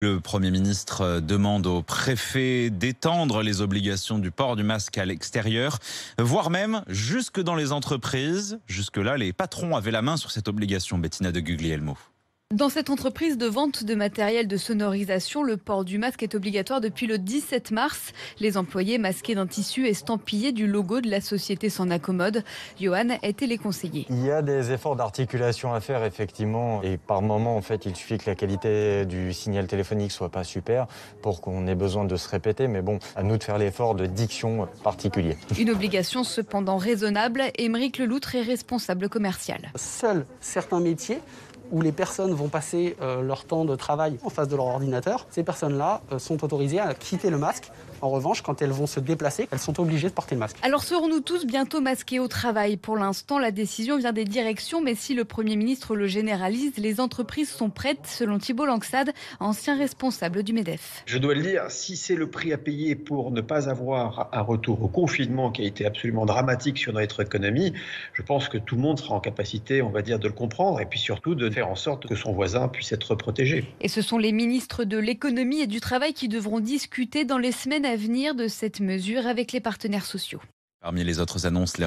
Le Premier ministre demande au préfet d'étendre les obligations du port du masque à l'extérieur, voire même jusque dans les entreprises. Jusque-là, les patrons avaient la main sur cette obligation, Bettina de Guglielmo. Dans cette entreprise de vente de matériel de sonorisation, le port du masque est obligatoire depuis le 17 mars. Les employés masqués d'un tissu estampillé du logo de la société s'en accommodent. Johan est téléconseiller. Il y a des efforts d'articulation à faire effectivement et par moment en fait il suffit que la qualité du signal téléphonique soit pas super pour qu'on ait besoin de se répéter, mais bon, à nous de faire l'effort de diction particulier. Une obligation cependant raisonnable. Émeric Leloutre est responsable commercial. Seuls certains métiers où les personnes vont passer leur temps de travail en face de leur ordinateur, ces personnes-là sont autorisées à quitter le masque. En revanche, quand elles vont se déplacer, elles sont obligées de porter le masque. Alors serons-nous tous bientôt masqués au travail? Pour l'instant, la décision vient des directions, mais si le Premier ministre le généralise, les entreprises sont prêtes, selon Thibault Langsade, ancien responsable du MEDEF. Je dois le dire, si c'est le prix à payer pour ne pas avoir un retour au confinement qui a été absolument dramatique sur notre économie, je pense que tout le monde sera en capacité, on va dire, de le comprendre et puis surtout de faire en sorte que son voisin puisse être protégé. Et ce sont les ministres de l'économie et du travail qui devront discuter dans les semaines à venir de cette mesure avec les partenaires sociaux. Parmi les autres annonces, les